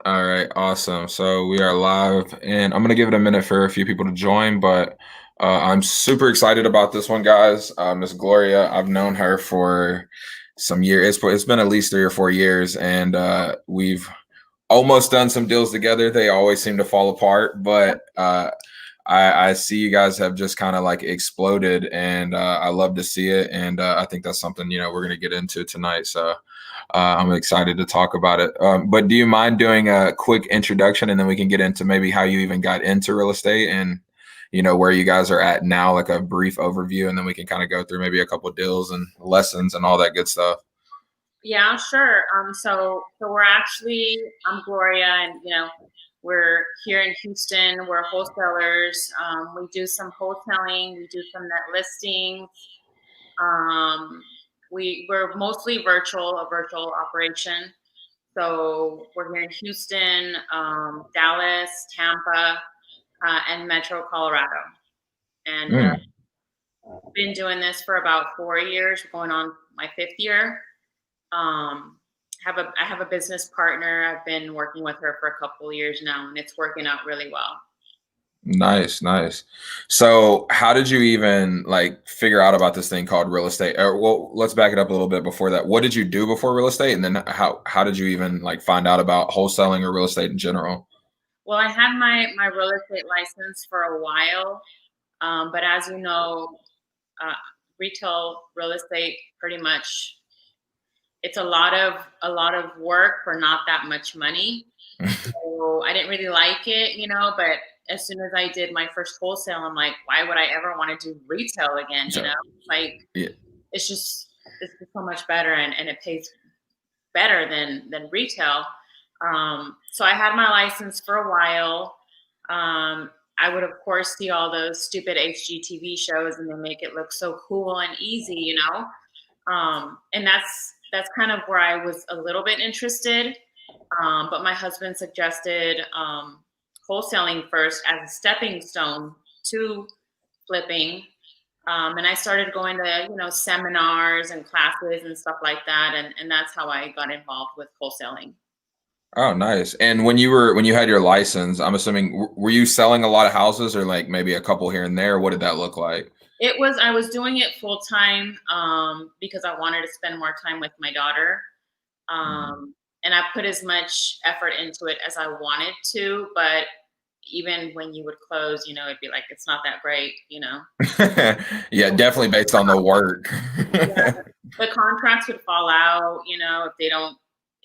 All right, awesome. So we are live, and I'm gonna give it a minute for a few people to join, but I'm super excited about this one, guys. Miss Gloria, I've known her for some years. It's been at least 3 or 4 years, and we've almost done some deals together. They always seem to fall apart, but I see you guys have just kind of like exploded, and I love to see it. And I think that's something we're gonna get into tonight. So I'm excited to talk about it. But do you mind doing a quick introduction, and then we can get into maybe how you even got into real estate and where you guys are at now, like a brief overview, and then we can kind of go through maybe a couple of deals and lessons and all that good stuff. Yeah, sure. So we're actually, I'm Gloria, and we're here in Houston. We're wholesalers. We do some wholesaling. We do some net listings. Um, we're mostly a virtual operation. So we're here in Houston, Dallas, Tampa, and Metro Colorado, and Mm, been doing this for about 4 years, going on my fifth year. Um, I have a business partner. I've been working with her for a couple of years now, and it's working out really well. nice, nice. So how did you even like figure out about this thing called real estate? Well, let's back it up a little bit before that. What did you do before real estate, and then how did you even like find out about wholesaling or real estate in general? Well, I had my real estate license for a while, but as you know, uh, retail real estate pretty much it's a lot of work for not that much money. So I didn't really like it, but as soon as I did my first wholesale, I'm like, why would I ever want to do retail again? So Like yeah. it's just so much better, and it pays better than retail. So I had my license for a while. I would of course see all those stupid HGTV shows, and they make it look so cool and easy. And that's kind of where I was a little bit interested. But my husband suggested wholesaling first as a stepping stone to flipping. And I started going to, seminars and classes and stuff like that. And that's how I got involved with wholesaling. Oh, nice. And when you had your license, I'm assuming were you selling a lot of houses or like maybe a couple here and there? What did that look like? I was doing it full time because I wanted to spend more time with my daughter. Mhm. And I put as much effort into it as I wanted to, but even when you would close, it'd be like, it's not that great. Yeah, definitely based on the work. Yeah, the contracts would fall out,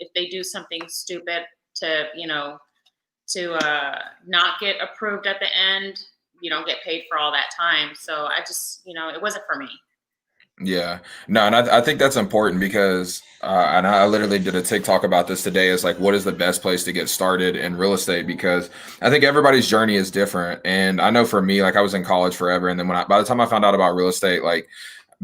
if they do something stupid to not get approved at the end, you don't get paid for all that time. So I just, it wasn't for me. Yeah, no, and I think that's important because, and I literally did a TikTok about this today. Is like, what is the best place to get started in real estate? Because I think everybody's journey is different, and I know for me, like I was in college forever, and then by the time I found out about real estate, like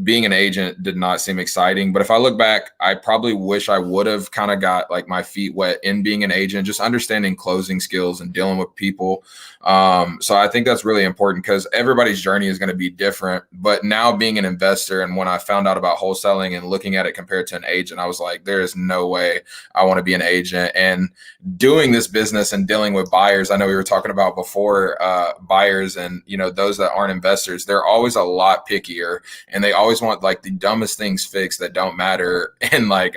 being an agent did not seem exciting. But if I look back, I probably wish I would have kind of got like my feet wet in being an agent, just understanding closing skills and dealing with people. So I think that's really important because everybody's journey is going to be different. But now being an investor, and when I found out about wholesaling and looking at it compared to an agent, I was like, there is no way I want to be an agent. And doing this business and dealing with buyers, I know we were talking about before, buyers and those that aren't investors, they're always a lot pickier, and they always want like the dumbest things fixed that don't matter. And like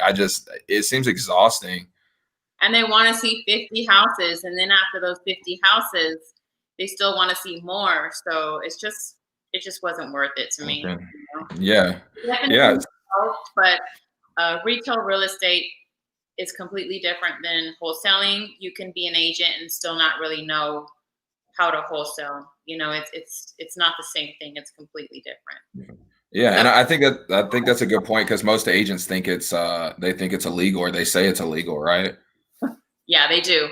it seems exhausting. And they want to see 50 houses. And then after those 50 houses, they still want to see more. So it just wasn't worth it to me. Okay. Yeah. It definitely Yeah. helped, but retail real estate is completely different than wholesaling. You can be an agent and still not really know how to wholesale. It's not the same thing. It's completely different. Yeah, So and I think that's a good point because most agents think they think it's illegal, or they say it's illegal, right? yeah, they do.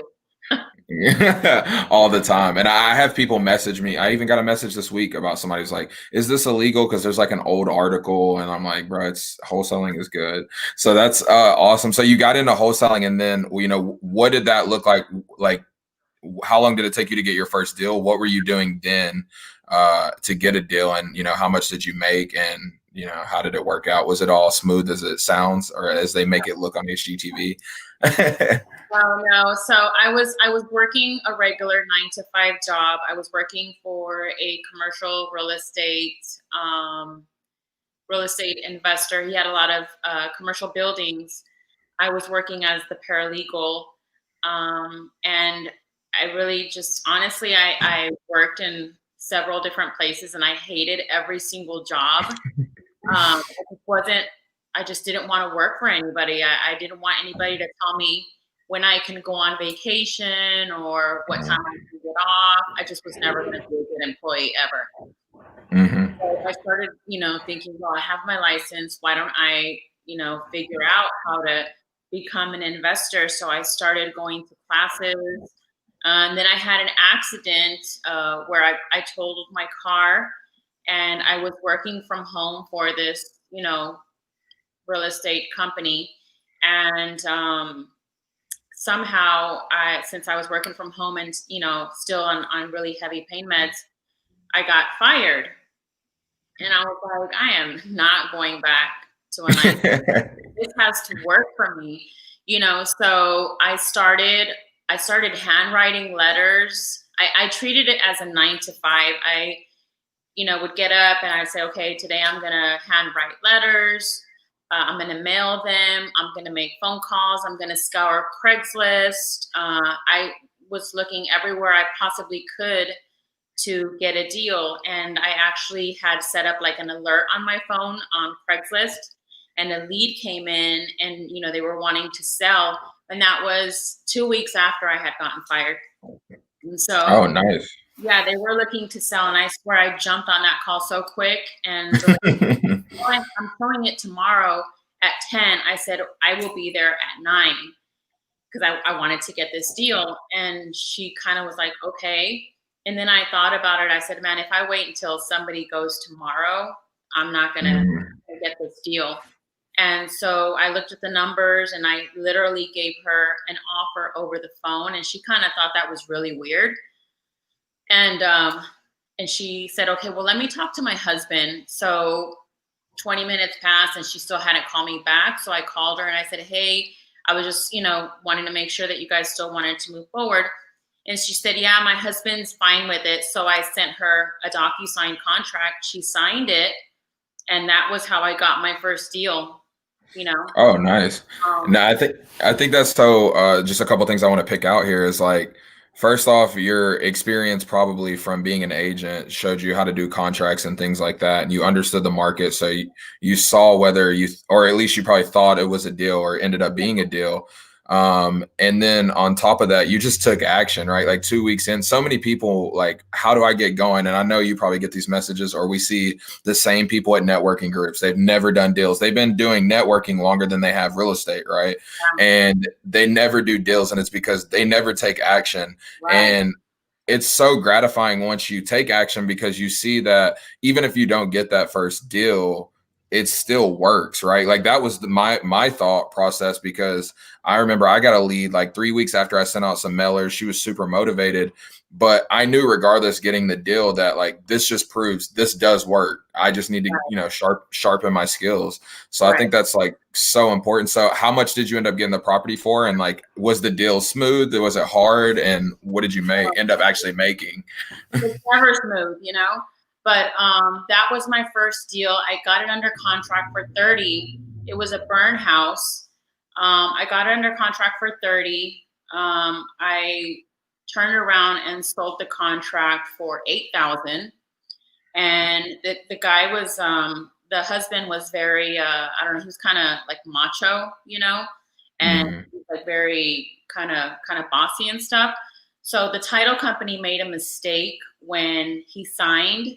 All the time. And I have people message me. I even got a message this week about somebody who's like, is this illegal? Because there's like an old article. And I'm like, bro, it's wholesaling is good. So that's awesome. So you got into wholesaling, and then, what did that look like? Like, how long did it take you to get your first deal? What were you doing then to get a deal? And, how much did you make? And, how did it work out? Was it all smooth as it sounds, or as they make it look on HGTV? Oh no. So I was working a regular 9 to 5 job. I was working for a commercial real estate investor. He had a lot of commercial buildings. I was working as the paralegal, and I really just honestly, I worked in several different places, and I hated every single job. It just wasn't. I just didn't want to work for anybody. I didn't want anybody to tell me when I can go on vacation or what time I can get off. I just was never going to be a good employee ever. Hmm. So I started, thinking, well, I have my license. Why don't I, figure out how to become an investor? So I started going to classes. And then I had an accident where I totaled my car, and I was working from home for this, real estate company. And somehow, since I was working from home and, still on really heavy pain meds, I got fired. And I was like, I am not going back to a nine. This has to work for me, So I started handwriting letters. I treated it as a 9 to 5. I, would get up and I'd say, okay, today I'm gonna handwrite letters. I'm gonna mail them. I'm gonna make phone calls. I'm gonna scour Craigslist. I was looking everywhere I possibly could to get a deal. And I actually had set up like an alert on my phone on Craigslist, and a lead came in, and they were wanting to sell. And that was 2 weeks after I had gotten fired. And so Oh, nice. yeah, they were looking to sell, and I swear I jumped on that call so quick. And they're like, "Oh, I'm showing it tomorrow at 10. I said, I will be there at 9 because I wanted to get this deal. And she kind of was like, okay. And then I thought about it. I said, man, if I wait until somebody goes tomorrow, I'm not going to Mhm. get this deal. And so I looked at the numbers, and I literally gave her an offer over the phone. And she kind of thought that was really weird. And she said, okay, well, let me talk to my husband. So 20 minutes passed, and she still hadn't called me back. So I called her and I said, hey, I was just, wanting to make sure that you guys still wanted to move forward. And she said, yeah, my husband's fine with it. So I sent her a DocuSign contract. She signed it. And that was how I got my first deal, you know? Oh, nice. Um, No, I think that's so. Just a couple things I want to pick out here is like, first off, your experience probably from being an agent showed you how to do contracts and things like that, and you understood the market, so you saw whether you, or at least you probably thought it was a deal or ended up being a deal. And then on top of that, you just took action, right? Like 2 weeks in, so many people like, how do I get going? And I know you probably get these messages, or we see the same people at networking groups. They've never done deals. They've been doing networking longer than they have real estate, right? And they never do deals, and it's because they never take action. right, And it's so gratifying once you take action, because you see that even if you don't get that first deal, it still works, right? Like that was my thought process, because I remember I got a lead like 3 weeks after I sent out some mailers. She was super motivated, but I knew regardless getting the deal that like this just proves this does work. I just need to, sharpen my skills. So I right. think that's like so important. So how much did you end up getting the property for? And like, was the deal smooth? Was it hard? And what did you end up actually making? It's never smooth, But that was my first deal. I got it under contract for 30. It was a burn house. I got it under contract for 30. I turned around and sold the contract for 8,000. And the guy was the husband was very I don't know, he was kind of like macho, and Mm, he was like very kind of bossy and stuff. So the title company made a mistake when he signed.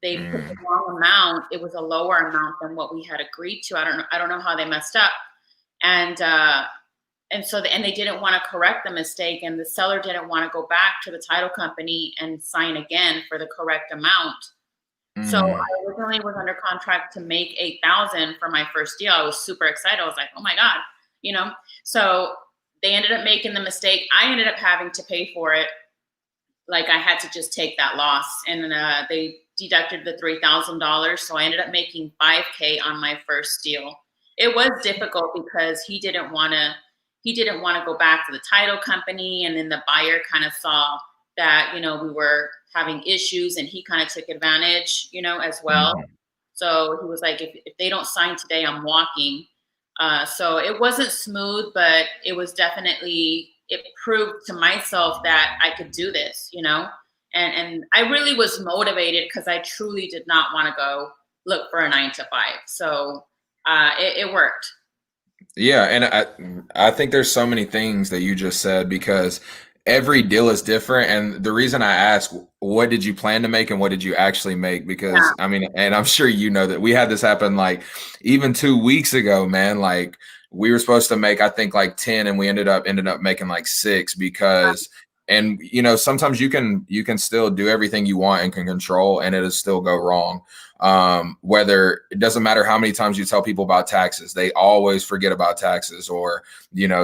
They put the mm, wrong amount. It was a lower amount than what we had agreed to. I don't know how they messed up. And they didn't want to correct the mistake, and the seller didn't want to go back to the title company and sign again for the correct amount. So mm. I originally was under contract to make 8,000 for my first deal. I was super excited. I was like, oh my God, you know? So they ended up making the mistake. I ended up having to pay for it. Like I had to just take that loss, and they deducted the $3,000. So I ended up making 5K on my first deal. It was difficult because he didn't want to, he didn't want to go back to the title company. And then the buyer kind of saw that, we were having issues, and he kind of took advantage, as well. Mhm. So he was like, if they don't sign today, I'm walking. So it wasn't smooth, but it was definitely, it proved to myself that I could do this, and I really was motivated because I truly did not want to go look for a 9 to 5. So it worked. Yeah, and I think there's so many things that you just said because every deal is different. And the reason I ask, what did you plan to make and what did you actually make? Because Yeah. I mean, and I'm sure you know that we had this happen like even 2 weeks ago, man. Like we were supposed to make, I think like 10 and we ended up making like 6 because and sometimes you can still do everything you want and can control and it'll still go wrong. Whether it doesn't matter how many times you tell people about taxes, they always forget about taxes or,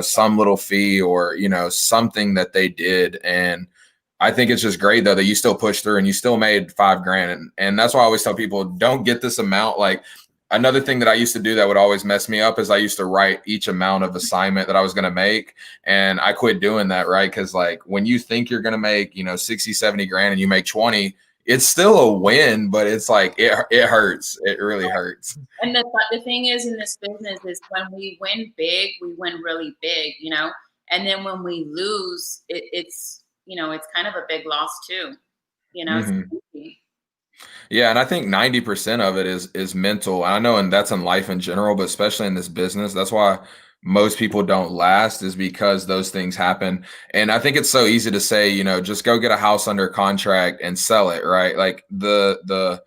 some little fee or, something that they did. And I think it's just great though that you still push through and you still made 5 grand. And that's why I always tell people don't get this amount. Like another thing that I used to do that would always mess me up is I used to write each amount of assignment that I was going to make. And I quit doing that, right? Because like when you think you're going to make, 60, 70 grand and you make 20, it's still a win, but it's like it hurts. It really hurts. And the thing is in this business is when we win big, we win really big, and then when we lose, it's kind of a big loss too, It's Hmm. easy. Yeah, and I think 90% of it is mental. I know, and that's in life in general, but especially in this business, that's why most people don't last is because those things happen. And I think it's so easy to say, just go get a house under contract and sell it, right? Like the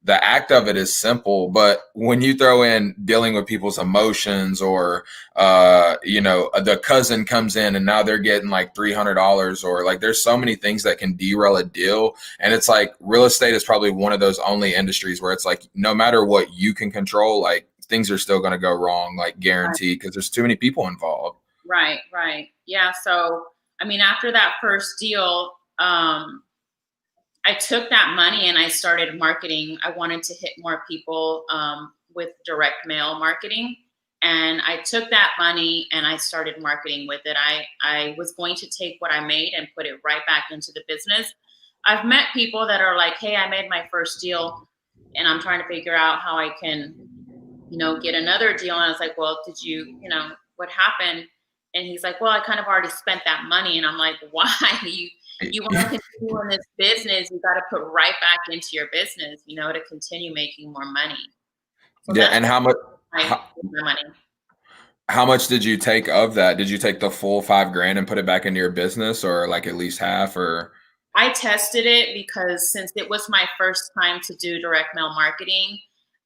act of it is simple, but when you throw in dealing with people's emotions or the cousin comes in and now they're getting like $300 or like there's so many things that can derail a deal. And it's like real estate is probably one of those only industries where it's like no matter what you can control, like things are still going to go wrong, like Right, guaranteed, because there's too many people involved. right, right. Yeah. So, I mean, after that first deal, I took that money and I started marketing. I wanted to hit more people with direct mail marketing. And I took that money and I started marketing with it. I was going to take what I made and put it right back into the business. I've met people that are like, hey, I made my first deal and I'm trying to figure out how I can, get another deal. And I was like, well, did you, what happened? And he's like, well, I kind of already spent that money. And I'm like, why? You want to continue in this business, you got to put right back into your business, to continue making more money. So Yeah, that's and how much my how, my money. how much did you take of that? Did you take the full 5 grand and put it back into your business or like at least half or I tested it because since it was my first time to do direct mail marketing,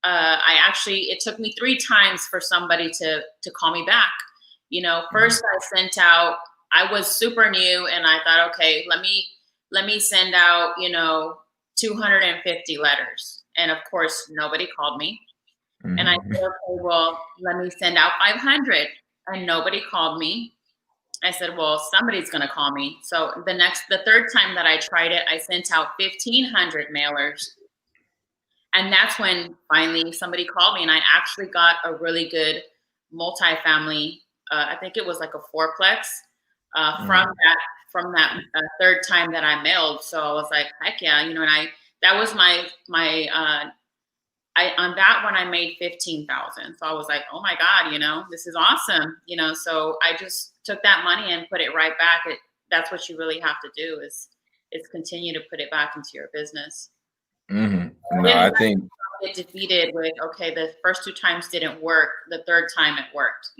it took me 3 times for somebody to call me back. First I sent out, I was super new and I thought, okay, let me send out, 250 letters. And of course, nobody called me. And I said, Mhm. okay, well, let me send out 500. And nobody called me. I said, well, somebody's going to call me. So the third time that I tried it, I sent out 1,500 mailers. And that's when finally somebody called me and I actually got a really good multifamily. I think it was like a fourplex from Mhm. that third time that I mailed. So I was like, heck yeah, and that was I on that one I made 15,000. So I was like, oh my God, this is awesome. So I just took that money and put it right back. That's what you really have to do is continue to put it back into your business. Mhm. I No, didn't I think get defeated with, okay, the first 2 times didn't work. The third time it worked.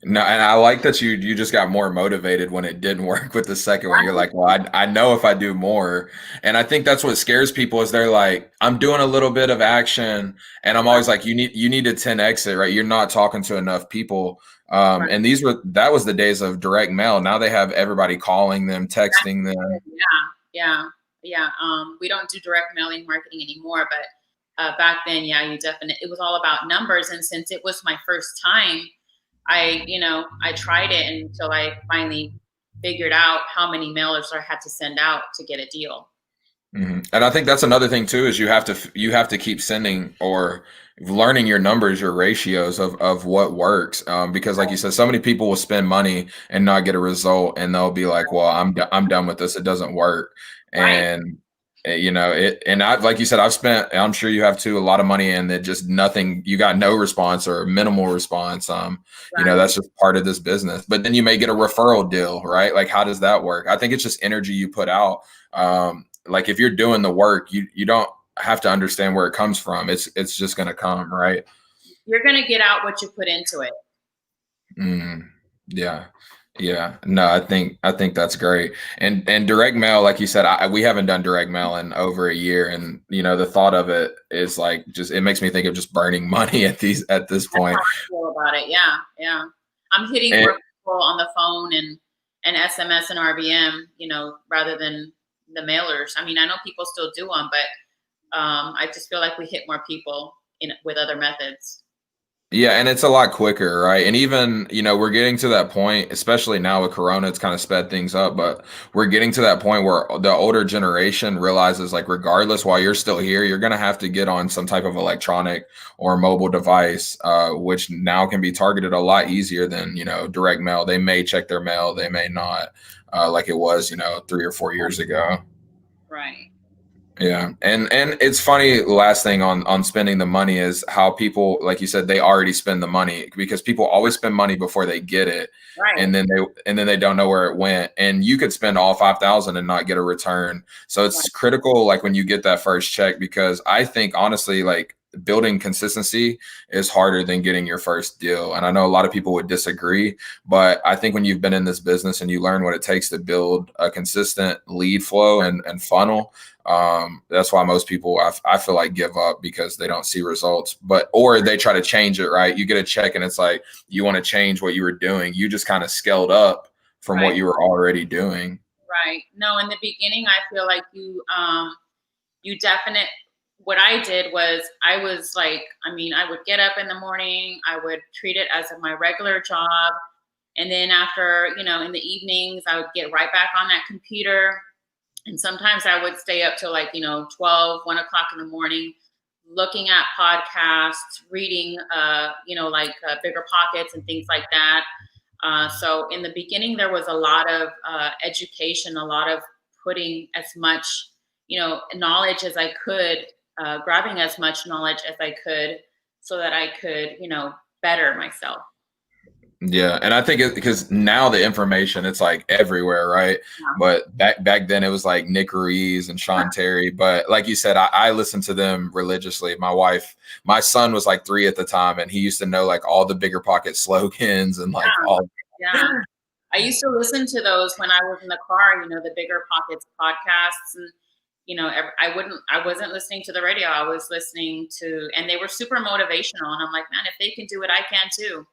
No, and I like that you just got more motivated when it didn't work with the second one. You're like, well, I know if I do more, and I think that's what scares people is they're like, I'm doing a little bit of action, and I'm always like, you need to 10x it, right? You're not talking to enough people, Right. and that was the days of direct mail. Now they have everybody calling them, texting them. Yeah, yeah. We don't do direct mailing marketing anymore, but back then, yeah, it was all about numbers. And since it was my first time, I tried it until I finally figured out how many mailers I had to send out to get a deal. And I think that's another thing too is you have to keep sending or learning your numbers, your ratios of what works. Because like you said, so many people will spend money and not get a result, and they'll be like, "Well, I'm done with this. It doesn't work." Right, And you know it. And I like you said, I've spent. I'm sure you have too a lot of money, and it just nothing. You got no response or minimal response. right. That's just part of this business. But then you may get a referral deal, right? Like, how does that work? I think it's just energy you put out. Like if you're doing the work, you don't have to understand where it comes from. It's just gonna come, right? You're gonna get out what you put into it. Mm, yeah. Yeah. No, I think that's great. And direct mail, like you said, we haven't done direct mail in over a year. And the thought of it is like just it makes me think of just burning money at this That's how point. I feel about it. Yeah, yeah. I'm hitting And more people on the phone and SMS and RBM, rather than the mailers. I mean, I know people still do them, but I just feel like we hit more people in with other methods. yeah, and it's a lot quicker, right? And even, we're getting to that point, especially now with Corona, it's kind of sped things up, but we're getting to that point where the older generation realizes, like, regardless, while you're still here, you're going to have to get on some type of electronic or mobile device, which now can be targeted a lot easier than, direct mail. They may check their mail, they may not, like it was, 3 or 4 years ago. Right. Yeah. And it's funny, last thing on spending the money is how people, like you said, they already spend the money because people always spend money before they get it. Right. And then they don't know where it went. And you could spend all 5,000 and not get a return. So Right. it's critical like when you get that first check, because I think honestly, like building consistency is harder than getting your first deal. And I know a lot of people would disagree, but I think when you've been in this business and you learn what it takes to build a consistent lead flow and funnel, that's why most people I feel like give up because they don't see results, or they try to change it, right? You get a check and it's like you want to change what you were doing. You just kind of scaled up from Right. what you were already doing. Right. No, in the beginning, I feel like you definite. What I did was I was like, I mean, I would get up in the morning, I would treat it as my regular job. And then after, in the evenings, I would get right back on that computer. And sometimes I would stay up till like, 12, 1 o'clock in the morning, looking at podcasts, reading, like Bigger Pockets and things like that. So in the beginning, there was a lot of education, a lot of putting as much, knowledge as I could, grabbing as much knowledge as I could so that I could, better myself. Yeah, and I think because now the information it's like everywhere, right? Yeah. But back then it was like Nick Ruiz and Sean Terry. But like you said, I listened to them religiously. My son was like 3 at the time, and he used to know like all the Bigger Pocket slogans and like Yeah. all. Yeah. I used to listen to those when I was in the car, the Bigger Pockets podcasts, and I wasn't listening to the radio. I was listening to, and they were super motivational. And I'm like, man, if they can do it, I can too.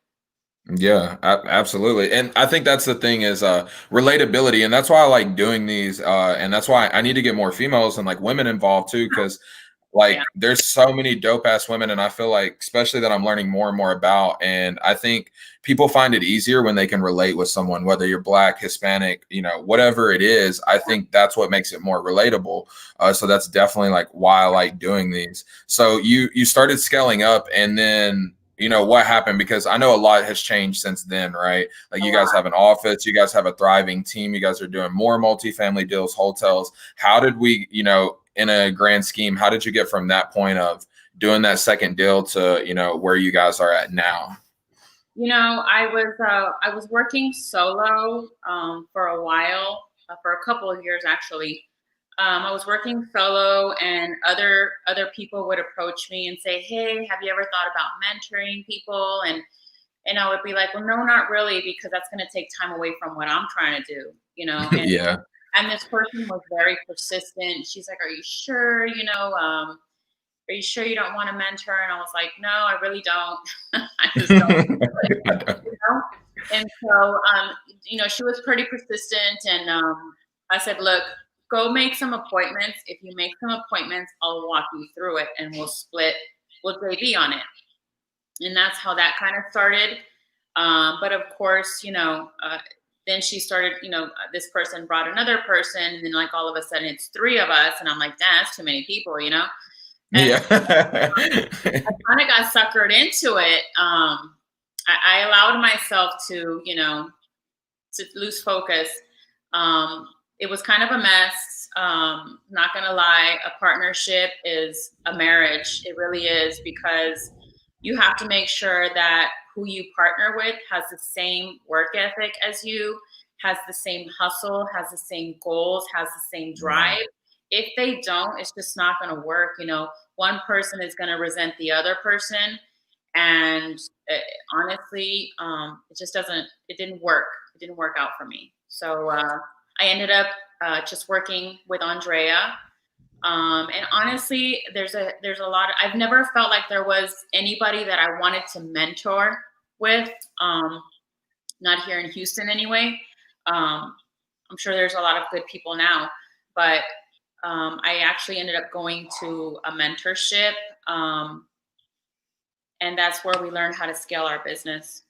Yeah, absolutely. And I think that's the thing is relatability. And that's why I like doing these. And that's why I need to get more females and like women involved too, because Yeah. like there's so many dope ass women, and I feel like especially that I'm learning more and more about. And I think people find it easier when they can relate with someone, whether you're black, Hispanic, whatever it is. I think that's what makes it more relatable. So that's definitely like why I like doing these. So you started scaling up, and then what happened, because I know a lot has changed since then, right? Like A you guys lot. have an office, you guys have a thriving team, you guys are doing more multifamily deals, hotels. How did we, in a grand scheme, how did you get from that point of doing that second deal to where you guys are at now? I was working solo for a while, for a couple of years actually. I was working solo, and other people would approach me and say, "Hey, have you ever thought about mentoring people?" And I would be like, "Well, no, not really, because that's going to take time away from what I'm trying to do." Yeah. And this person was very persistent. She's like, "Are you sure? Are you sure you don't want to mentor?" And I was like, "No, I really don't. I just don't." you know? And so, she was pretty persistent. And I said, look, go make some appointments. If you make some appointments, I'll walk you through it and we'll JV on it. And that's how that kind of started. But of course, then she started, this person brought another person, and then like all of a sudden it's three of us, and I'm like, damn, that's too many people, And Yeah. I kind of got suckered into it. I allowed myself to lose focus. It was kind of a mess. Not gonna lie, a partnership is a marriage. It really is, because you have to make sure that who you partner with has the same work ethic as you, has the same hustle, has the same goals, has the same drive. If they don't, it's just not going to work. One person is going to resent the other person, and honestly, it just doesn't. It didn't work. It didn't work out for me. So I ended up just working with Andrea. And honestly, there's a lot of, I've never felt like there was anybody that I wanted to mentor with. Not here in Houston anyway. I'm sure there's a lot of good people now, but I actually ended up going to a mentorship, and that's where we learned how to scale our business.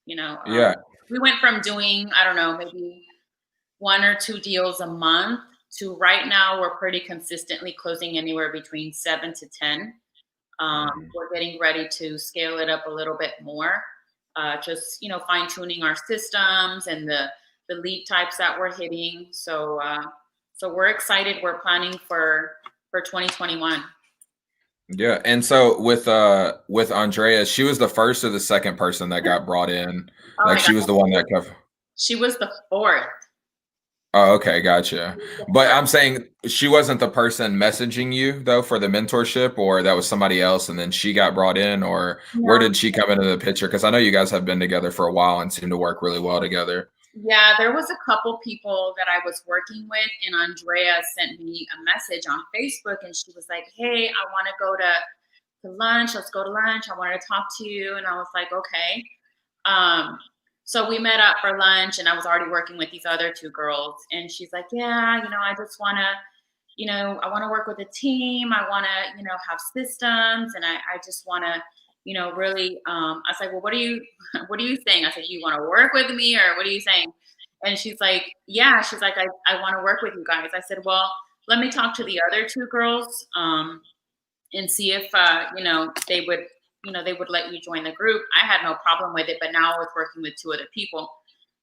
Yeah. We went from doing, I don't know, maybe one or two deals a month to right now we're pretty consistently closing anywhere between 7 to 10. We're getting ready to scale it up a little bit more, just fine tuning our systems and the lead types that we're hitting. So we're excited. We're planning for 2021. Yeah. And so with Andrea, she was the first or the second person that got brought in. Oh Like my God, she was the one that covered. she was the fourth. Oh, okay, gotcha. The But fourth. I'm saying she wasn't the person messaging you though for the mentorship, or that was somebody else and then she got brought in, or where No, did she come into the picture? Because I know you guys have been together for a while and seem to work really well together. yeah, there was a couple people that I was working with, and Andrea sent me a message on Facebook, and she was like, "Hey, I want to go to lunch. Let's go to lunch. I wanted to talk to you." And I was like, "Okay." Um, so we met up for lunch, and I was already working with these other two girls, and she's like, "Yeah, I just want to, I want to work with a team. I want to, have systems, and I just want to." Really, I was like, well, what are you, what are you saying? I said, you want to work with me, or what are you saying? And she's like, yeah, she's like, I want to work with you guys. I said, well, let me talk to the other two girls, and see if, they would let you join the group. I had no problem with it, but now I was working with two other people,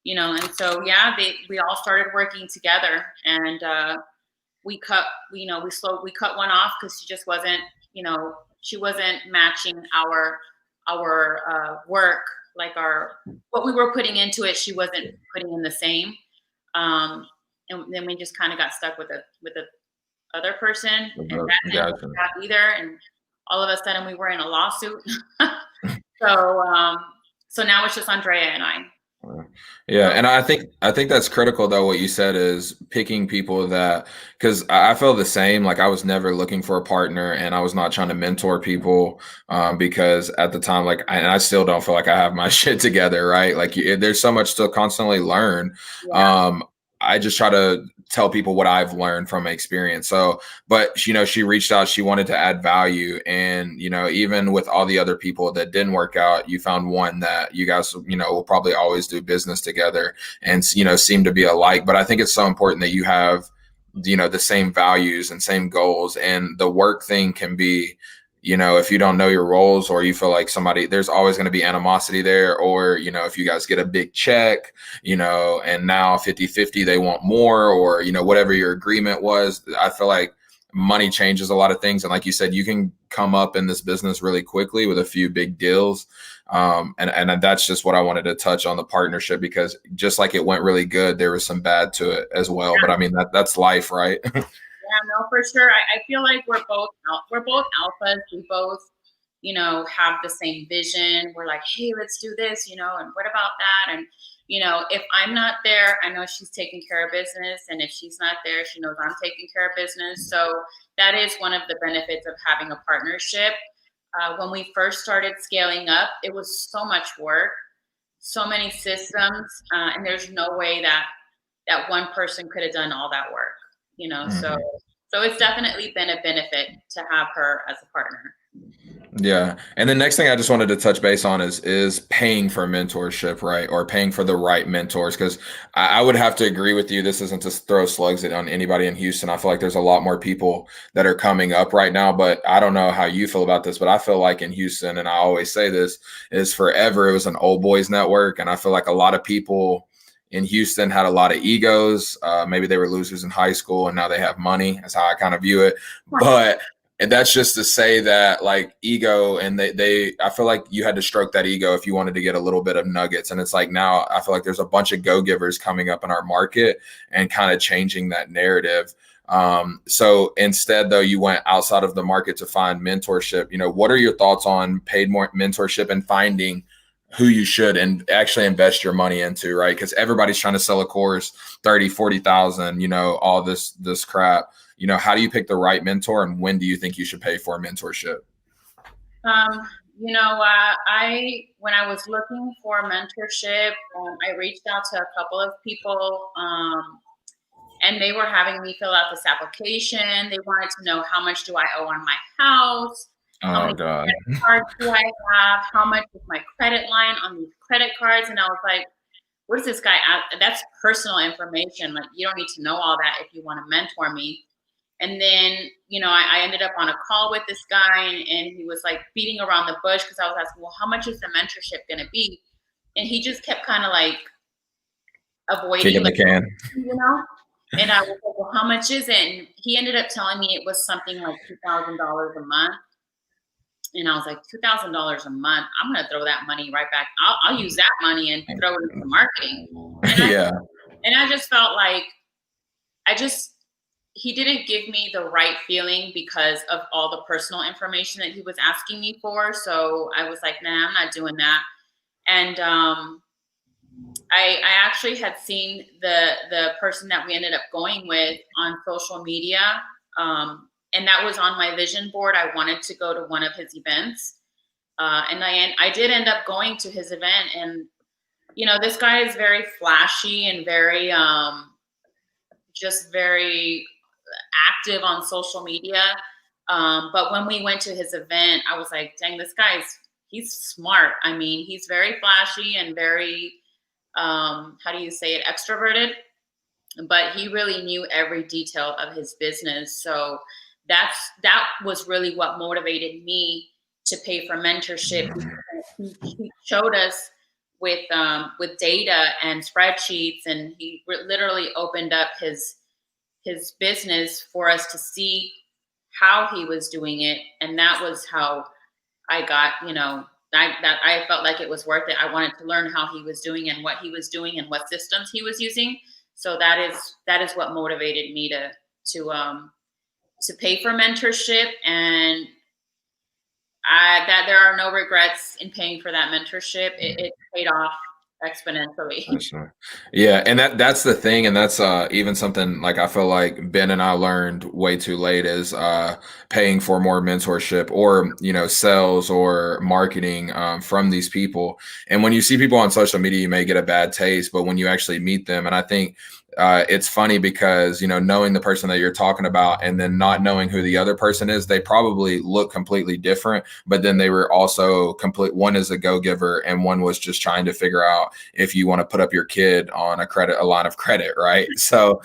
and so, yeah, we all started working together, and, we cut, we cut one off because she just wasn't, she wasn't matching our work, like what we were putting into it. She wasn't putting in the same. And then we just kind of got stuck with the other person, and that didn't work Gotcha. out either. And all of a sudden, we were in a lawsuit. So now it's just Andrea and I. Yeah, and I think that's critical though. What you said is picking people that, because I feel the same. Like I was never looking for a partner, and I was not trying to mentor people, because at the time, like, and I still don't feel like I have my shit together, right? Like there's so much to constantly learn. Yeah. Um, I just try to tell people what I've learned from experience. So, but she reached out, she wanted to add value, and even with all the other people that didn't work out, you found one that you guys will probably always do business together, and seem to be alike. But I think it's so important that you have the same values and same goals, and the work thing can be, if you don't know your roles, or you feel like there's always going to be animosity there, or if you guys get a big check, and now 50-50 they want more, or whatever your agreement was. I feel like money changes a lot of things, and like you said, you can come up in this business really quickly with a few big deals. And that's just what I wanted to touch on, the partnership, because just like it went really good, there was some bad to it as well. But I mean, that's life, right? Yeah, no, for sure. I feel like we're both alphas. We both, have the same vision. We're like, hey, let's do this, and what about that? And if I'm not there, I know she's taking care of business, and if she's not there, she knows I'm taking care of business. So that is one of the benefits of having a partnership. When we first started scaling up, it was so much work, so many systems, and there's no way that one person could have done all that work. So Mhm. so it's definitely been a benefit to have her as a partner. Yeah. And the next thing I just wanted to touch base on is paying for mentorship, right? Or paying for the right mentors. Because I would have to agree with you. This isn't to throw slugs on anybody in Houston. I feel like there's a lot more people that are coming up right now. But I don't know how you feel about this, but I feel like in Houston, and I always say this, is forever it was an old boys network. And I feel like a lot of people in Houston had a lot of egos. Maybe they were losers in high school and now they have money. That's how I kind of view it. But and that's just to say that like ego and they I feel like you had to stroke that ego if you wanted to get a little bit of nuggets. And it's like now I feel like there's a bunch of go-givers coming up in our market and kind of changing that narrative. So instead though, you went outside of the market to find mentorship. What are your thoughts on paid more mentorship and finding who you should and actually invest your money into, right? Because everybody's trying to sell a course 30, 40,000, all this crap. How do you pick the right mentor and when do you think you should pay for a mentorship? When I was looking for mentorship, I reached out to a couple of people, and they were having me fill out this application. They wanted to know how much do I owe on my house, how Oh many God. credit cards do I have, how much is my credit line on these credit cards, and I was like, what is this guy? That's personal information. Like you don't need to know all that if you want to mentor me. And then, I ended up on a call with this guy and he was like beating around the bush because I was asking, well, how much is the mentorship going to be? And he just kept kind of like avoiding, Kicking the like, can. you know? And I was like, well, how much is it? And he ended up telling me it was something like $2,000 a month. And I was like, $2,000 a month. I'm going to throw that money right back. I'll use that money and throw it into marketing. And I, Yeah. and I just felt like I just, he didn't give me the right feeling because of all the personal information that he was asking me for. So I was like, nah, I'm not doing that. And I actually had seen the person that we ended up going with on social media, and that was on my vision board. I wanted to go to one of his events, and I did end up going to his event. And this guy is very flashy and very just very active on social media. But when we went to his event, I was like, dang, he's smart. I mean, he's very flashy and very, how do you say it, extroverted, but he really knew every detail of his business. So that was really what motivated me to pay for mentorship. He showed us with data and spreadsheets, and he literally opened up his business for us to see how he was doing it. And that was how I got, that I felt like it was worth it. I wanted to learn how he was doing and what he was doing and what systems he was using. So that is what motivated me to pay for mentorship. And that there are no regrets in paying for that mentorship. It paid off exponentially. Sure. Yeah, and that's the thing, and that's even something like I feel like Ben and I learned way too late is paying for more mentorship or sales or marketing from these people. And when you see people on social media, you may get a bad taste, but when you actually meet them, and I think it's funny because knowing the person that you're talking about and then not knowing who the other person is, they probably look completely different, but then they were also complete. One is a go-giver and one was just trying to figure out if you want to put up your kid on a line of credit, right? So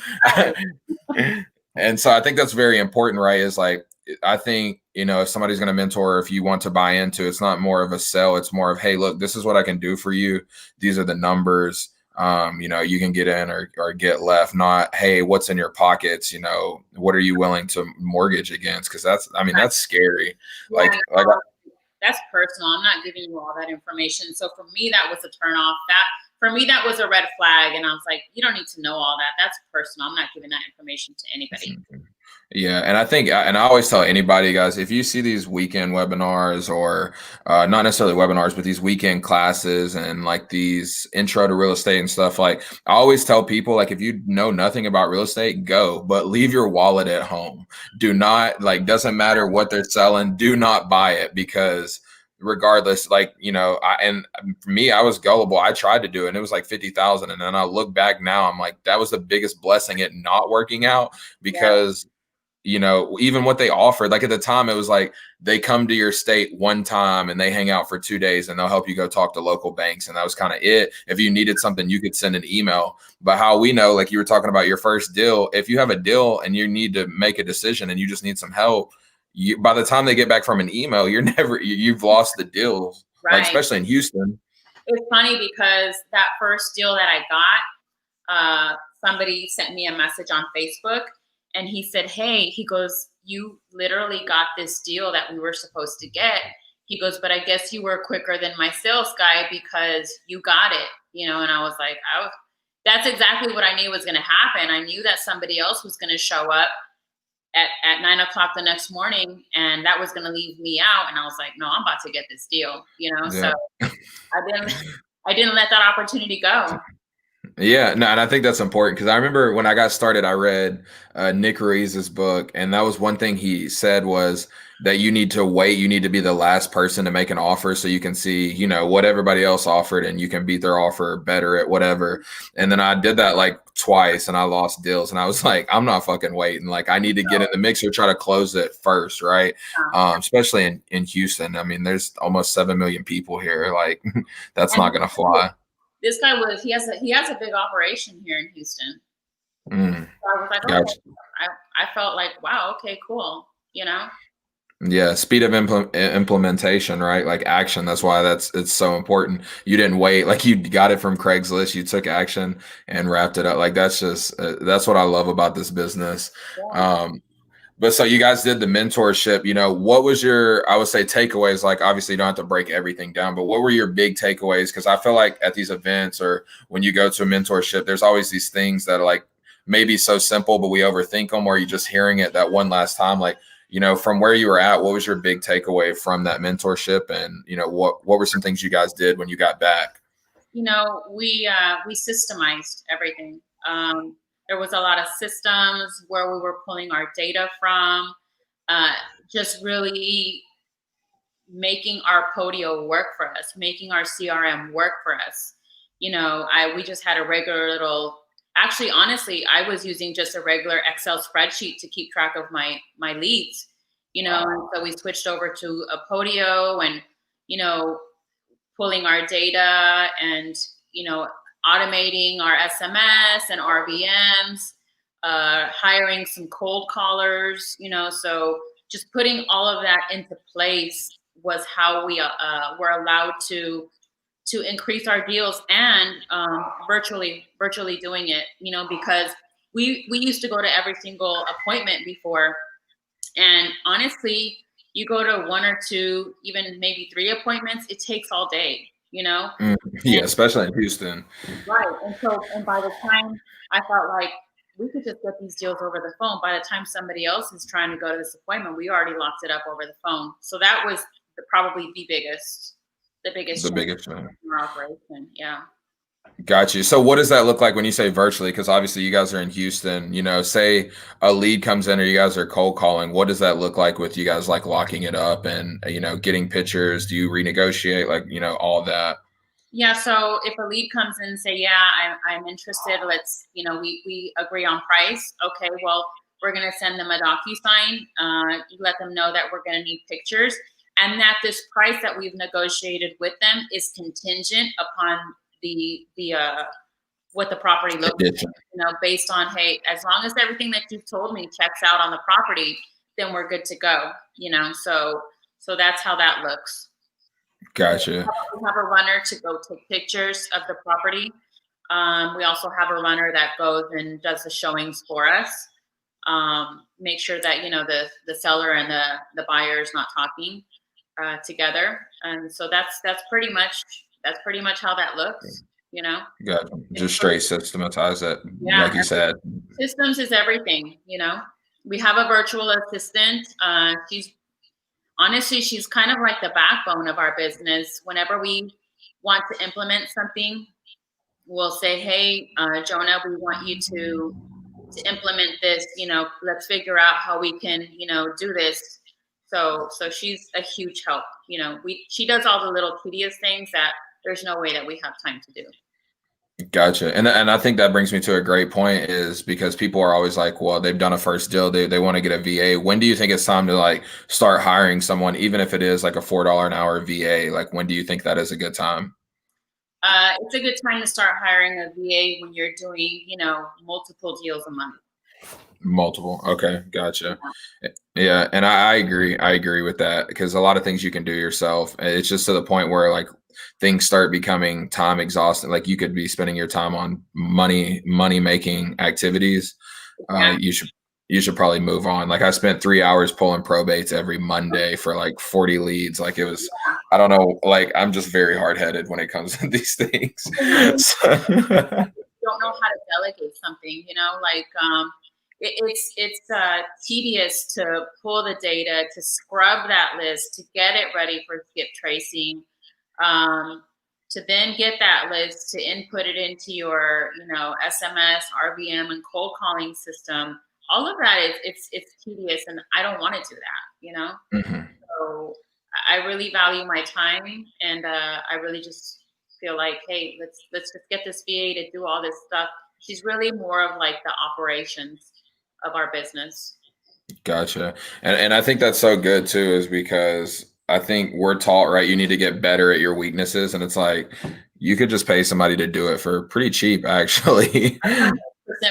and so I think that's very important, right? Is like I think if somebody's going to mentor, if you want to buy into, it's not more of a sell, it's more of, hey, look, this is what I can do for you, these are the numbers. You can get in or get left, not, hey, what's in your pockets? What are you willing to mortgage against? Because that's scary. Yeah, Like, that's personal. I'm not giving you all that information. So for me, that was a turn off. For me, that was a red flag. And I was like, you don't need to know all that. That's personal. I'm not giving that information to anybody. yeah, and I think, and I always tell anybody, guys, if you see these weekend webinars or not necessarily webinars, but these weekend classes and like these intro to real estate and stuff, like I always tell people, like if you know nothing about real estate, go, but leave your wallet at home. Do not, like, doesn't matter what they're selling, do not buy it because regardless, like, and for me, I was gullible. I tried to do it and it was like 50,000. And then I look back now, I'm like, that was the biggest blessing, it not working out Yeah. because even what they offered, like at the time, it was like they come to your state one time and they hang out for 2 days and they'll help you go talk to local banks. And that was kind of it. If you needed something, you could send an email. But how we know, like you were talking about your first deal, if you have a deal and you need to make a decision and you just need some help, by the time they get back from an email, you've lost the deal, like Right. especially in Houston. It's funny because that first deal that I got, somebody sent me a message on Facebook and he said, "Hey," he goes, "you literally got this deal that we were supposed to get." He goes, "But I guess you were quicker than my sales guy because you got it." And I was like, that's exactly what I knew was going to happen. I knew that somebody else was going to show up at 9 o'clock the next morning and that was going to leave me out. And I was like, no, I'm about to get this deal. So Yeah. I didn't let that opportunity go. Yeah, no, and I think that's important because I remember when I got started, I read Nick Ruiz's book, and that was one thing he said was that you need to wait. You need to be the last person to make an offer so you can see, what everybody else offered, and you can beat their offer better at whatever. And then I did that like twice, and I lost deals, and I was like, I'm not fucking waiting. Like I need to get in the mixer, try to close it first, right? Especially in Houston. I mean, there's almost 7 million people here. Like that's And not gonna fly. this guy he has a big operation here in Houston. Mm, So I was like, okay. gotcha. I felt like, wow, okay, cool. Yeah, speed of implementation, right? Like action. That's why it's so important. You didn't wait. Like you got it from Craigslist. You took action and wrapped it up. Like that's what I love about this business. Yeah. Um, but so you guys did the mentorship. What was your, I would say, takeaways? Like obviously you don't have to break everything down, but what were your big takeaways? Because I feel like at these events or when you go to a mentorship, there's always these things that are like maybe so simple, but we overthink them, or you just hearing it that one last time. Like, from where you were at, what was your big takeaway from that mentorship? And, what were some things you guys did when you got back? We systemized everything. There was a lot of systems where we were pulling our data from, uh, just really making our Podio work for us, making our CRM work for us. We just had a regular little. Actually, honestly, I was using just a regular Excel spreadsheet to keep track of my leads. And so we switched over to a Podio and you know pulling our data and automating our SMS and RVMs, hiring some cold callers. So just putting all of that into place was how we were allowed to increase our deals and virtually doing it. Because we used to go to every single appointment before, and honestly, you go to one or two, even maybe three appointments, it takes all day. Mm, yeah, And especially in Houston. right. And by the time I felt like we could just get these deals over the phone, by the time somebody else is trying to go to this appointment, we already locked it up over the phone. So that was probably the biggest The change biggest one. in our operation. Yeah. Got you. So what does that look like when you say virtually? Because obviously you guys are in Houston, say a lead comes in or you guys are cold calling. What does that look like with you guys like locking it up and, getting pictures? Do you renegotiate like, all that? Yeah, so if a lead comes in and say, yeah, I'm interested, let's, we agree on price. Okay, well, we're going to send them a DocuSign. You let them know that we're going to need pictures and that this price that we've negotiated with them is contingent upon the what the property looks like, Condition. based on, hey, as long as everything that you've told me checks out on the property, then we're good to go. So that's how that looks. Gotcha. We have a runner to go take pictures of the property. We also have a runner that goes and does the showings for us. Make sure that the seller and the buyer is not talking together, and so that's pretty much how that looks. Gotcha. Just straight systematize it, Yeah, like you said. systems is everything. We have a virtual assistant. She's kind of like the backbone of our business. Whenever we want to implement something, we'll say, hey, Jonah, we want you to implement this. Let's figure out how we can do this. So she's a huge help. She does all the little tedious things that there's no way that we have time to do. Gotcha. And I think that brings me to a great point is because people are always like, well, they've done a first deal, they want to get a VA. When do you think it's time to like start hiring someone, even if it is like a $4 an hour VA? Like when do you think that is a good time? It's a good time to start hiring a VA when you're doing, multiple deals a month. Multiple. Okay, gotcha. Yeah, Yeah, and I agree. I agree with that because a lot of things you can do yourself. It's just to the point where like things start becoming time exhausting. Like you could be spending your time on money making activities. yeah, You should probably move on. Like I spent 3 hours pulling probates every Monday for like 40 leads. Like it was, I don't know. Like I'm just very hard headed when it comes to these things. So, don't know how to delegate something, it's tedious to pull the data, to scrub that list, to get it ready for skip tracing, um, to then get that list, to input it into your, SMS, RVM, and cold calling system. All of that is it's tedious, and I don't want to do that. mhm. So I really value my time, and I really just feel like, hey, let's just get this VA to do all this stuff. She's really more of like the operations of our business. Gotcha. And I think that's so good too, is because I think we're taught, right? You need to get better at your weaknesses. And it's like you could just pay somebody to do it for pretty cheap, actually. 100%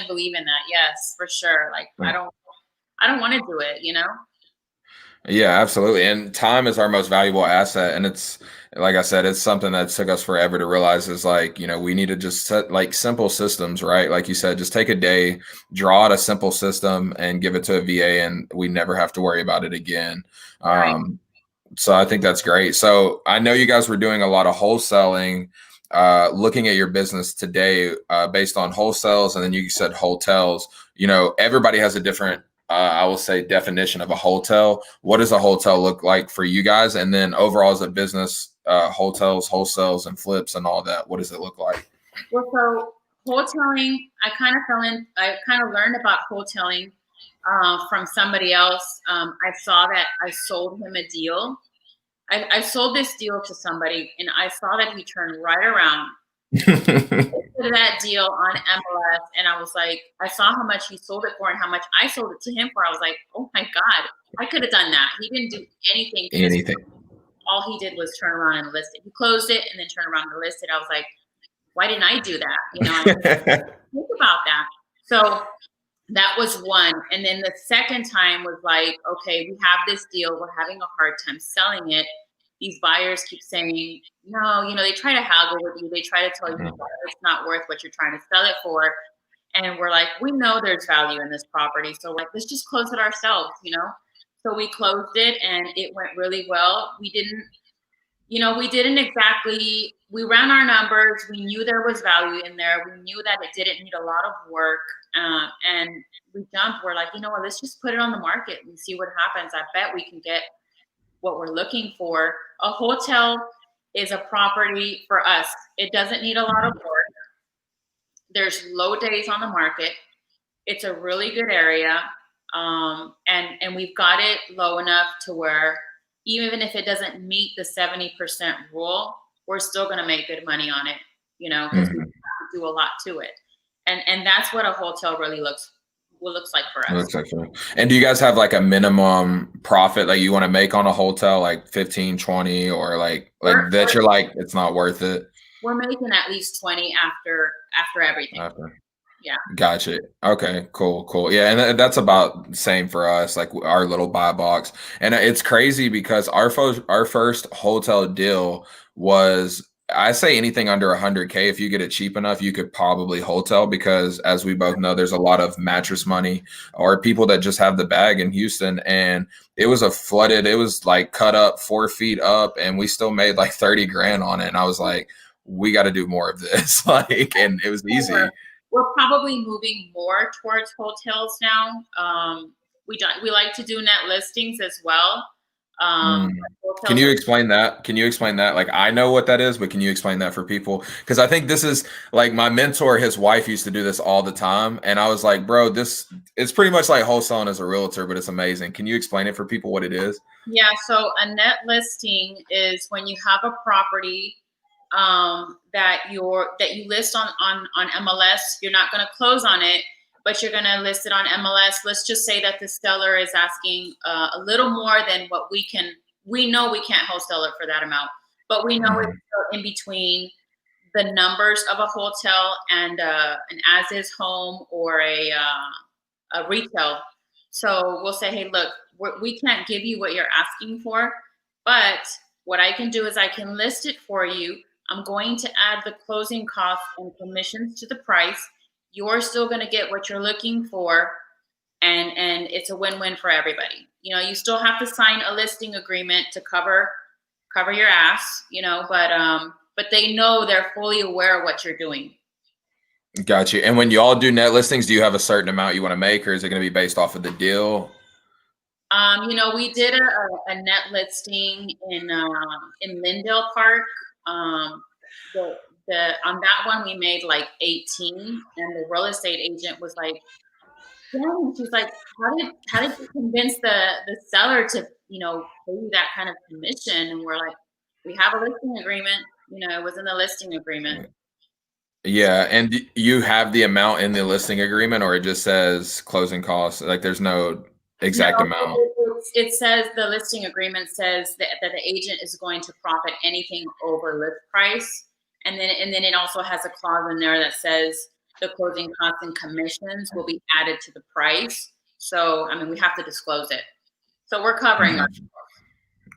believe in that. Yes, for sure. Like I don't want to do it. Yeah, absolutely. And time is our most valuable asset. And it's like I said, it's something that took us forever to realize is like, we need to just set like simple systems, right? Like you said, just take a day, draw out a simple system and give it to a VA and we never have to worry about it again. Right. Um, So I think that's great. So I know you guys were doing a lot of wholesaling, looking at your business today based on wholesales, and then you said hotels. Everybody has a different, I will say, definition of a hotel. What does a hotel look like for you guys? And then overall as a business, hotels, wholesales, and flips and all that, what does it look like? Well, so wholesaling, I kind of learned about wholesaling from somebody else. I saw that I sold him a deal. I sold this deal to somebody, and I saw that he turned right around to that deal on MLS, and I was like, I saw how much he sold it for and how much I sold it to him for. I was like, oh my god, I could have done that. He didn't do anything to this. Anything. All he did was turn around and list it. He closed it and then turned around and listed. I was like, why didn't I do that? I think about that. So that was one. And then the second time was like, okay, we have this deal. We're having a hard time selling it. These buyers keep saying, no, they try to haggle with you. They try to tell you it's not worth what you're trying to sell it for. And we're like, we know there's value in this property. So like, let's just close it ourselves. So we closed it and it went really well. We didn't exactly, we ran our numbers. We knew there was value in there. We knew that it didn't need a lot of work. And we jumped. We're like, you know what, let's just put it on the market and see what happens. I bet we can get what we're looking for. A hotel is a property for us. It doesn't need a lot of work. There's low days on the market. It's a really good area. And we've got it low enough to where even if it doesn't meet the 70% rule, we're still going to make good money on it, because we Mhm. have to do a lot to it. And that's what a hotel really looks like for It us. looks like so. And do you guys have like a minimum profit that you want to make on a hotel, like 15, 20, or like We're, that you're like, it's not worth it we're making at least 20 after everything. after? Yeah. Gotcha. Okay, cool, cool. Yeah, and that's about the same for us, like our little buy box. And it's crazy because our first hotel deal was, I say anything under 100K, if you get it cheap enough, you could probably hotel because as we both know, there's a lot of mattress money or people that just have the bag in Houston. And it was like cut up 4 feet up, and we still made like 30 grand on it. And I was like, we got to do more of this. Like, and it was We're, easy. we're probably moving more towards hotels now. We like to do net listings as well. Mm. Can Hotels you are explain that? Can you explain that? Like, I know what that is, but can you explain that for people? Because I think this is like my mentor, his wife used to do this all the time. And I was like, bro, this it's pretty much like wholesaling as a realtor, but it's amazing. Can you explain it for people what it is? Yeah, so a net listing is when you have a property that you list on MLS. You're not going to close on it, but you're going to list it on MLS. Let's just say that the seller is asking a little more than what we can. We know we can't wholesale it for that amount, but we know it's Mhm. still in between the numbers of a hotel and an as-is home or a retail. So we'll say, hey, look, we can't give you what you're asking for, but what I can do is I can list it for you. I'm going to add the closing costs and commissions to the price. You're still going to get what you're looking for, and it's a win-win for everybody. You still have to sign a listing agreement to cover your ass, but they know, they're fully aware of what you're doing. Got you. And when you all do net listings, do you have a certain amount you want to make, or is it going to be based off of the deal? We did a net listing in Lindale Park. Um, the on that one we made like 18, and the real estate agent was like, "Dang," she's like, "How did you convince the seller to pay you that kind of commission?" And we're like, "We have a listing agreement. It was in the listing agreement." Yeah, and you have the amount in the listing agreement, or it just says closing costs? Like, there's no No, exact amount. it says, the listing agreement says that the agent is going to profit anything over list price. And then it also has a clause in there that says the closing costs and commissions will be added to the price. So, I mean, we have to disclose it. So we're covering our. Mhm.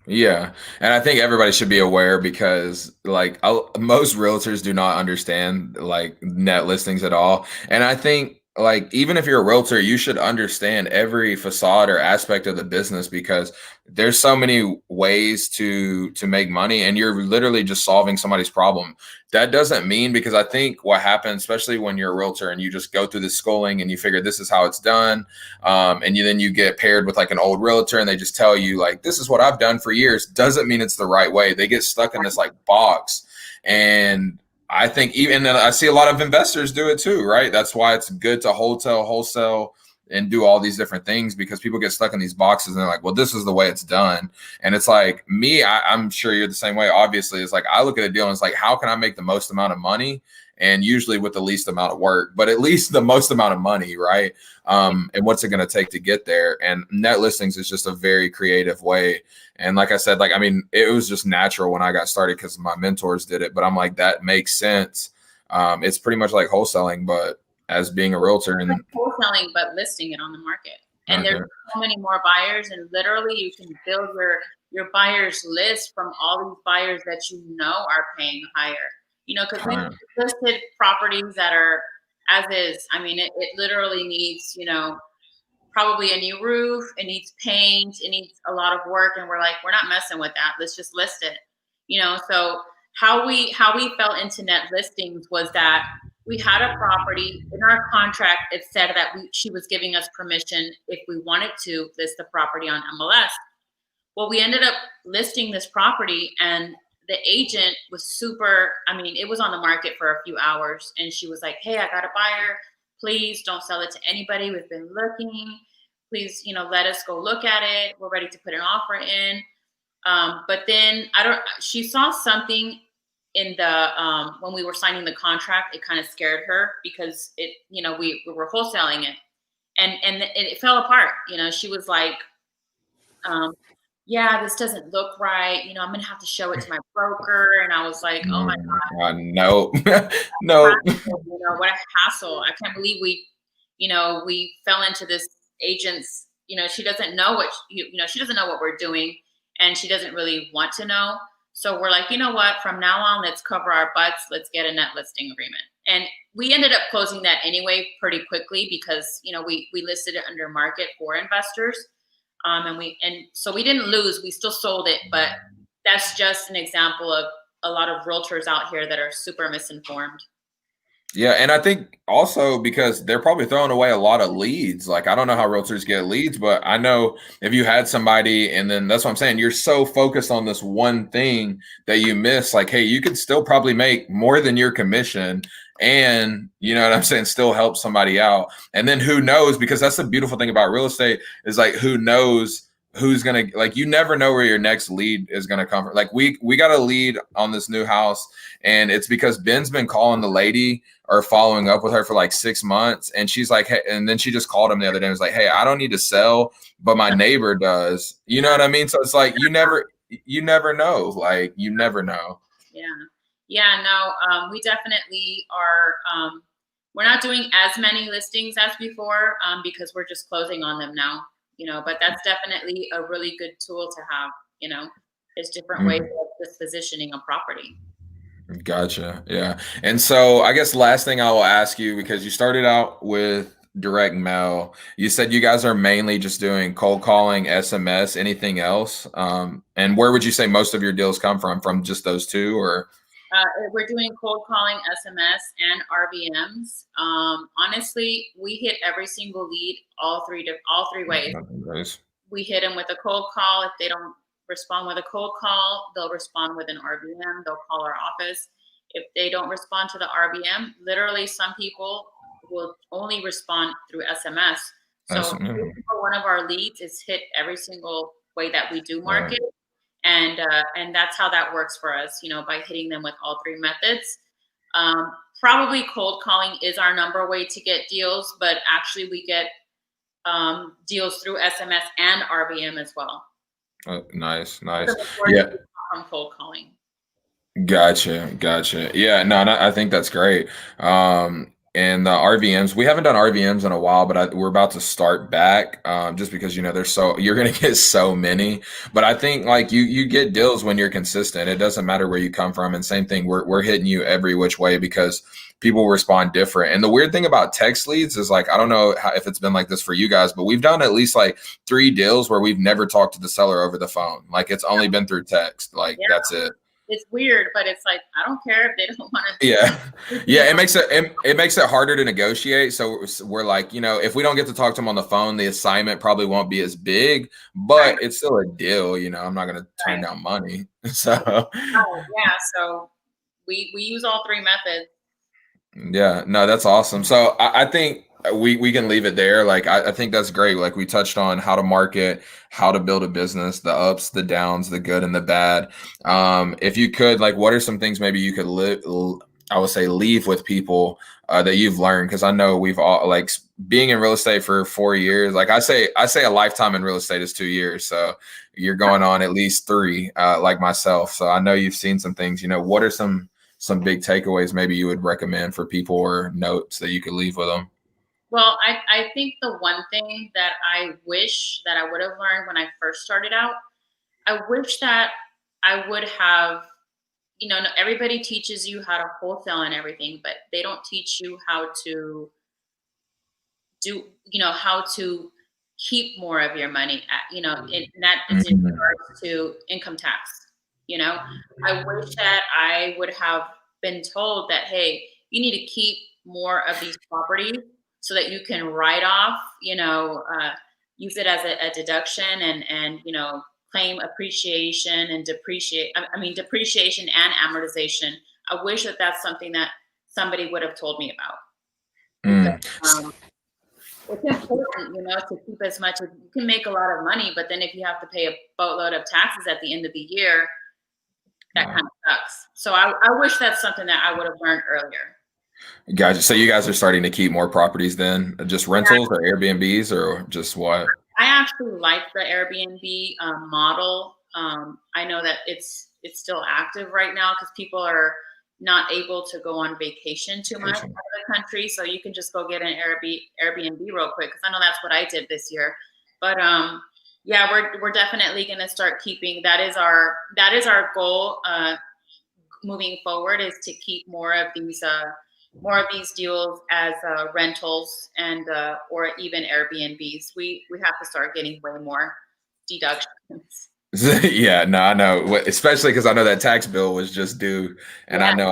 Yeah, and I think everybody should be aware because like most realtors do not understand like net listings at all. And I think like even if you're a realtor, you should understand every facade or aspect of the business because there's so many ways to make money and you're literally just solving somebody's problem. That doesn't mean because I think what happens, especially when you're a realtor and you just go through the schooling and you figure this is how it's done, and then you get paired with like an old realtor and they just tell you like this is what I've done for years, doesn't mean it's the right way. They get stuck in this like box. And I think even I see a lot of investors do it too, right? That's why it's good to wholesale and do all these different things because people get stuck in these boxes and they're like, well, this is the way it's done. And it's like me, I'm sure you're the same way. Obviously, it's like I look at a deal and it's like, how can I make the most amount of money? And usually with the least amount of work, but at least the most amount of money, right? And what's it going to take to get there? And net listings is just a very creative way. And like I said, like, I mean, it was just natural when I got started because my mentors did it, but I'm like, that makes sense. It's pretty much like wholesaling, but as being a realtor Like and wholesaling, but listing it on the market. And there's okay. so many more buyers, and literally you can build your buyers list from all these buyers that are paying higher. Because we Right. listed properties that are as is. I mean, it literally needs, probably a new roof, it needs paint, it needs a lot of work, and we're like, we're not messing with that. Let's just list it. So how we fell into net listings was that we had a property in our contract. It said that she was giving us permission if we wanted to list the property on MLS. Well, we ended up listing this property, and the agent was super. I mean, it was on the market for a few hours, and she was like, "Hey, I got a buyer. Please don't sell it to anybody. We've been looking. Please, let us go look at it. We're ready to put an offer in." But then I don't. She saw something in the when we were signing the contract. It kind of scared her because we were wholesaling it, and it fell apart. She was like, um, yeah, this doesn't look right. I'm going to have to show it to my broker. And I was like, oh my No, God, no. what a hassle. I can't believe we fell into this agent's, she doesn't know she doesn't know what we're doing, and she doesn't really want to know. So we're like, you know what, from now on, let's cover our butts. Let's get a net listing agreement. And we ended up closing that anyway pretty quickly because, we listed it under market for investors. And so we didn't lose, we still sold it, but that's just an example of a lot of realtors out here that are super misinformed. Yeah, and I think also because they're probably throwing away a lot of leads. Like I don't know how realtors get leads, but I know if you had somebody and then that's what I'm saying, you're so focused on this one thing that you miss like, hey, you could still probably make more than your commission and you know what I'm saying, still help somebody out. And then who knows, because that's the beautiful thing about real estate is like who knows who's gonna, like, you never know where your next lead is gonna come from. Like we got a lead on this new house, and it's because Ben's been calling the lady or following up with her for like 6 months, and she's like, hey, and then she just called him the other day and was like, hey, I don't need to sell, but my neighbor does. You know Yeah. what I mean? So it's like you never know. Like you never know. Yeah. Yeah, no, we definitely are. We're not doing as many listings as before because we're just closing on them now, but that's definitely a really good tool to have, there's different ways Mhm. of just positioning a property. Gotcha. Yeah. And so I guess last thing I will ask you, because you started out with direct mail, you said you guys are mainly just doing cold calling, SMS, anything else? And where would you say most of your deals come from? From just those two, or? We're doing cold calling, SMS, and RVMs. Honestly, we hit every single lead all three ways. Nothing goes. We hit them with a cold call. If they don't respond with a cold call, they'll respond with an RVM. They'll call our office. If they don't respond to the RVM, literally some people will only respond through SMS. So That's every single one of our leads is hit every single way that we do right. market, and that's how that works for us. By hitting them with all three methods. Probably cold calling is our number way to get deals, but actually we get deals through SMS and RVM as well. Nice, The nice. majority Yeah. is from cold calling. Gotcha, gotcha. Yeah, no, no, I think that's great. And the RVMs, we haven't done RVMs in a while, but we're about to start back. Just because you're gonna get so many. But I think like you get deals when you're consistent. It doesn't matter where you come from. And same thing, we're hitting you every which way because people respond different. And the weird thing about text leads is like I don't know if it's been like this for you guys, but we've done at least like 3 deals where we've never talked to the seller over the phone. Like it's only been through text. Like Yeah, that's it. it's weird, but it's like I don't care if they don't want Yeah. to. Yeah, it makes it harder to negotiate. So we're like, if we don't get to talk to them on the phone, the assignment probably won't be as big, Right, but it's still a deal, I'm not gonna turn right. down money. So Oh, yeah. So we use all three methods. yeah, no, that's awesome. So I think we can leave it there. Like I think that's great. Like we touched on how to market, how to build a business, the ups, the downs, the good and the bad. If you could, like, what are some things maybe you could I would say leave with people that you've learned? Because I know we've all like being in real estate for 4 years. Like I say a lifetime in real estate is 2 years. So you're going on at least three, like myself. So I know you've seen some things. What are some big takeaways maybe you would recommend for people or notes that you could leave with them? Well, I think the one thing that I wish that I would have learned when I first started out, I wish that I would have, everybody teaches you how to wholesale and everything, but they don't teach you how to how to keep more of your money and that is in Mhm. regards to income tax. I wish that I would have been told that, hey, you need to keep more of these properties so that you can write off, use it as a deduction and claim appreciation and depreciation and amortization. I wish that that's something that somebody would have told me about because Mm. um, it's important, to keep as much as you can make a lot of money, but then if you have to pay a boatload of taxes at the end of the year, that Yeah. kind of sucks. So I wish that's something that I would have learned earlier. Gotcha. So you guys are starting to keep more properties then, just Yeah, rentals or Airbnbs or just what? I actually like the Airbnb model. I know that it's still active right now because people are not able to go on vacation too much out Vacation. of the country, so you can just go get an Airbnb real quick. Because I know that's what I did this year. But yeah, we're definitely going to start keeping. That is our goal moving forward is to keep more of these deals as rentals and or even Airbnbs. We have to start getting way more deductions. Yeah, no, I know. Especially because I know that tax bill was just due, and I Yeah, know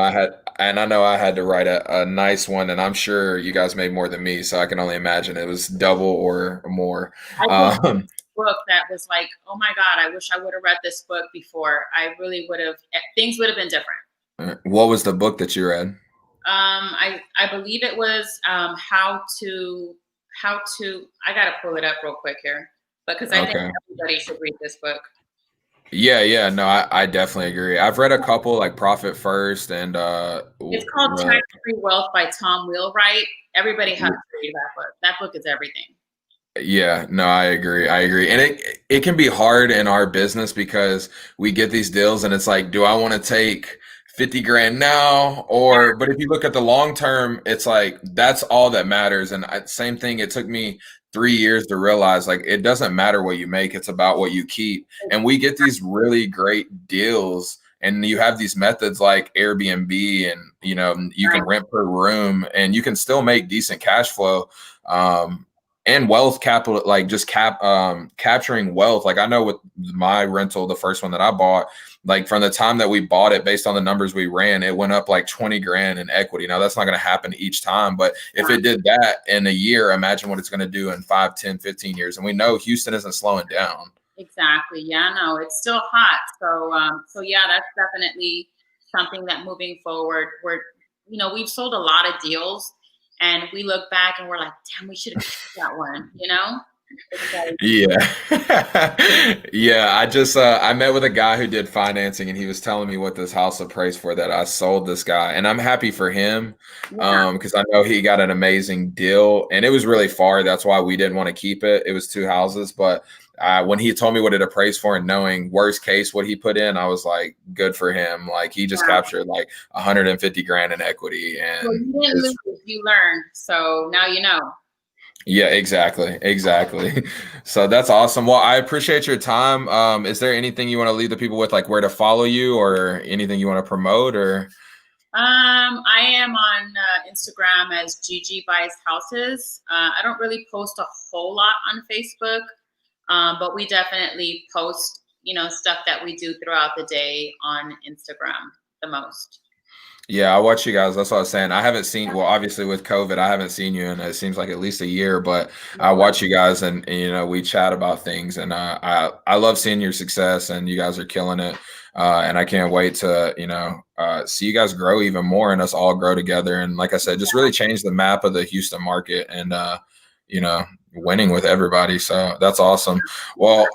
I had to write a nice one, and I'm sure you guys made more than me, so I can only imagine it was double or more. I just read Um, this book that was like, oh my god, I wish I would have read this book before. I really would have. Things would have been different. what was the book that you read? I believe it was how to. I gotta pull it up real quick here. because I think Okay. everybody should read this book. Yeah, yeah. No, I definitely agree. I've read a couple like Profit First and It's called Tax-Free Wealth by Tom Wheelwright. Everybody has to read that book. That book is everything. yeah, no, I agree. I agree. And it can be hard in our business because we get these deals and it's like, do I want to take 50 grand now? Or, but if you look at the long term, it's like that's all that matters. And same thing, it took me 3 years to realize like it doesn't matter what you make, it's about what you keep. And we get these really great deals. And you have these methods like Airbnb, and you can rent per room, and you can still make decent cash flow. And wealth capital, like just capturing wealth. Like I know with my rental, the first one that I bought, like from the time that we bought it, based on the numbers we ran, it went up like 20 grand in equity. Now that's not going to happen each time, but if it did that in a year, imagine what it's going to do in 5, 10, 15 years. And we know Houston isn't slowing down. Exactly. Yeah, no, it's still hot. So yeah, that's definitely something that moving forward, we've sold a lot of deals, and we look back and we're like, damn, we should have kept that one. It's like, Yeah. Yeah. I met with a guy who did financing, and he was telling me what this house appraised for that I sold this guy. And I'm happy for him yeah, because I know he got an amazing deal, and it was really far. That's why we didn't want to keep it. It was two houses. But when he told me what it appraised for and knowing worst case what he put in, I was like, good for him. Like he just yeah. captured like 150 grand in equity. Well, And you didn't lose, you learned. So now you know. yeah, exactly. Exactly. So that's awesome. Well, I appreciate your time. Is there anything you want to leave the people with, like where to follow you or anything you want to promote or? I am on Instagram as Gigi Buys Houses. I don't really post a whole lot on Facebook, but we definitely post, stuff that we do throughout the day on Instagram the most. Yeah, I watch you guys. That's what I was saying. I haven't seen, well, obviously with COVID, I haven't seen you in it seems like at least a year, but I watch you guys and we chat about things, and I love seeing your success, and you guys are killing it. And I can't wait to, see you guys grow even more and us all grow together. And like I said, just really change the map of the Houston market and, you know, winning with everybody. So that's awesome. Well,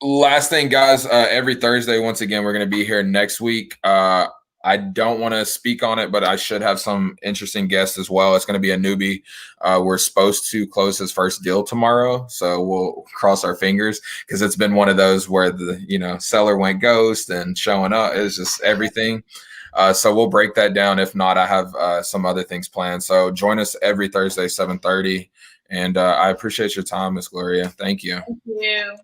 last thing, guys, every Thursday, once again, we're going to be here next week. I don't want to speak on it, but I should have some interesting guests as well. It's going to be a newbie. We're supposed to close his first deal tomorrow, so we'll cross our fingers because it's been one of those where the seller went ghost and showing up is just everything. So we'll break that down. If not, I have some other things planned. So join us every Thursday, 7:30. And I appreciate your time, Miss Gloria. Thank you. Thank you.